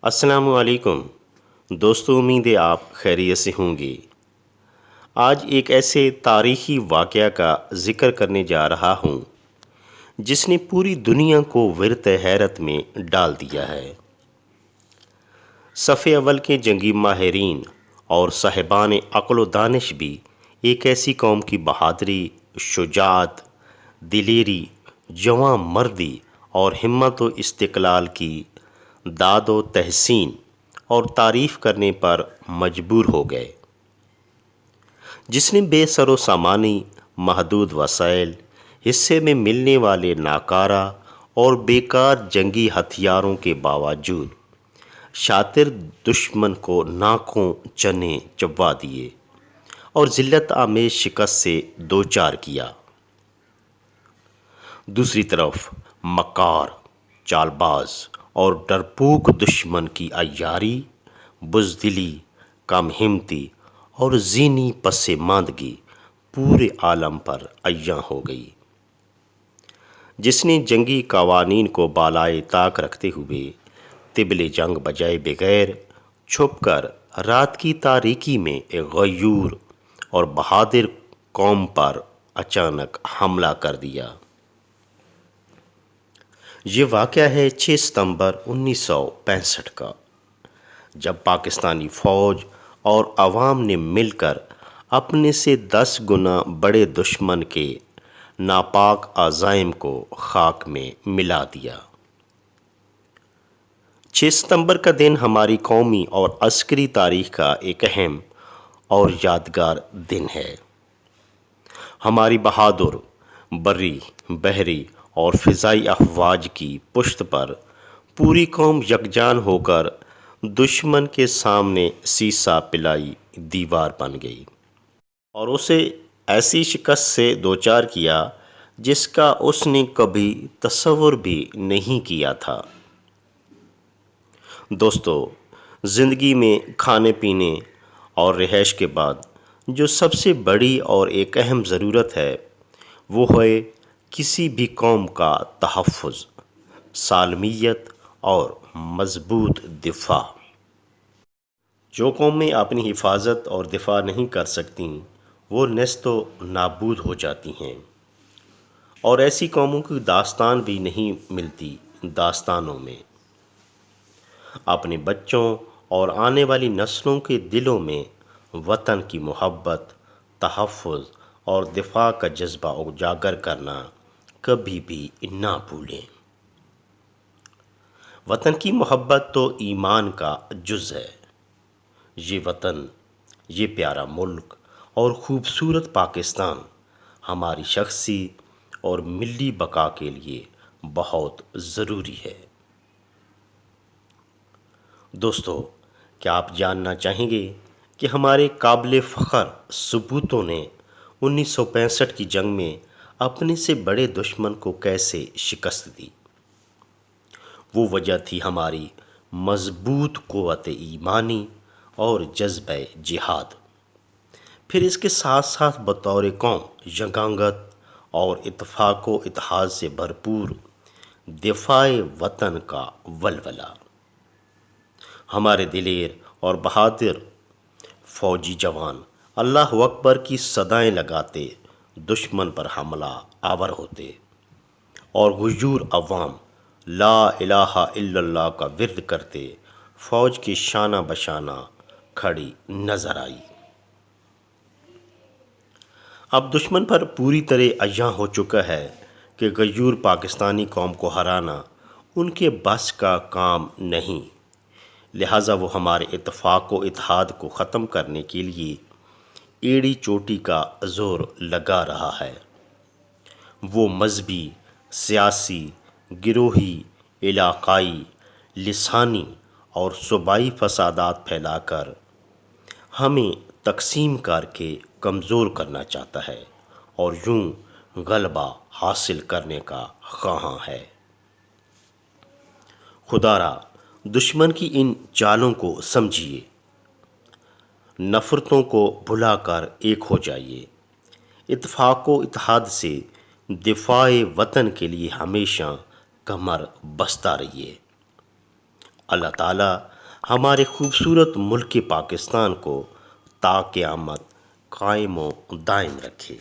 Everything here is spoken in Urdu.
السلام علیکم دوستو، امید ہے آپ خیریت سے ہوں گے۔ آج ایک ایسے تاریخی واقعہ کا ذکر کرنے جا رہا ہوں جس نے پوری دنیا کو ورط حیرت میں ڈال دیا ہے۔ صف اول کے جنگی ماہرین اور صاحبان عقل و دانش بھی ایک ایسی قوم کی بہادری، شجاعت، دلیری، جواں مردی اور ہمت و استقلال کی داد و تحسین اور تعریف کرنے پر مجبور ہو گئے، جس نے بے سر و سامانی، محدود وسائل، حصے میں ملنے والے ناکارہ اور بیکار جنگی ہتھیاروں کے باوجود شاطر دشمن کو ناکوں چنے چبوا دیے اور ذلت آمیز شکست سے دوچار کیا۔ دوسری طرف مکار، چال باز اور ڈرپوک دشمن کی عیاری، بزدلی، کم ہمتی اور ذہنی پسماندگی پورے عالم پر عیاں ہو گئی، جس نے جنگی قوانین کو بالائے طاق رکھتے ہوئے طبل جنگ بجائے بغیر چھپ کر رات کی تاریکی میں ایک غیور اور بہادر قوم پر اچانک حملہ کر دیا۔ یہ واقعہ ہے 6 ستمبر 1965 کا، جب پاکستانی فوج اور عوام نے مل کر اپنے سے 10 گنا بڑے دشمن کے ناپاک عزائم کو خاک میں ملا دیا۔ 6 ستمبر کا دن ہماری قومی اور عسکری تاریخ کا ایک اہم اور یادگار دن ہے۔ ہماری بہادر بری، بحری اور فضائی افواج کی پشت پر پوری قوم یکجان ہو کر دشمن کے سامنے سیسا پلائی دیوار بن گئی اور اسے ایسی شکست سے دوچار کیا جس کا اس نے کبھی تصور بھی نہیں کیا تھا۔ دوستو، زندگی میں کھانے پینے اور رہائش کے بعد جو سب سے بڑی اور ایک اہم ضرورت ہے وہ ہے کسی بھی قوم کا تحفظ، سالمیت اور مضبوط دفاع۔ جو قومیں اپنی حفاظت اور دفاع نہیں کر سکتیں وہ نیست و نابود ہو جاتی ہیں، اور ایسی قوموں کی داستان بھی نہیں ملتی داستانوں میں۔ اپنے بچوں اور آنے والی نسلوں کے دلوں میں وطن کی محبت، تحفظ اور دفاع کا جذبہ اجاگر کرنا کبھی بھی نہ بھولیں۔ وطن کی محبت تو ایمان کا جز ہے۔ یہ وطن، یہ پیارا ملک اور خوبصورت پاکستان ہماری شخصی اور ملی بقا کے لیے بہت ضروری ہے۔ دوستو، کیا آپ جاننا چاہیں گے کہ ہمارے قابل فخر ثبوتوں نے 1965 کی جنگ میں اپنے سے بڑے دشمن کو کیسے شکست دی؟ وہ وجہ تھی ہماری مضبوط قوت ایمانی اور جذبہ جہاد۔ پھر اس کے ساتھ ساتھ بطور قوم یگانگت اور اتفاق و اتحاد سے بھرپور دفاع وطن کا ولولہ۔ ہمارے دلیر اور بہادر فوجی جوان اللہ اکبر کی صدائیں لگاتے دشمن پر حملہ آور ہوتے، اور غیور عوام لا الہ الا اللہ کا ورد کرتے فوج کے شانہ بشانہ کھڑی نظر آئی۔ اب دشمن پر پوری طرح عیاں ہو چکا ہے کہ غیور پاکستانی قوم کو ہرانا ان کے بس کا کام نہیں، لہٰذا وہ ہمارے اتفاق و اتحاد کو ختم کرنے کے لیے ایڑی چوٹی کا زور لگا رہا ہے۔ وہ مذہبی، سیاسی، گروہی، علاقائی، لسانی اور صوبائی فسادات پھیلا کر ہمیں تقسیم کر کے کمزور کرنا چاہتا ہے اور یوں غلبہ حاصل کرنے کا خواہاں ہے۔ خدا را دشمن کی ان چالوں کو سمجھیے، نفرتوں کو بھلا کر ایک ہو جائیے، اتفاق و اتحاد سے دفاع وطن کے لیے ہمیشہ کمر بستہ رہیے۔ اللہ تعالی ہمارے خوبصورت ملک پاکستان کو تا قیامت قائم و دائم رکھے۔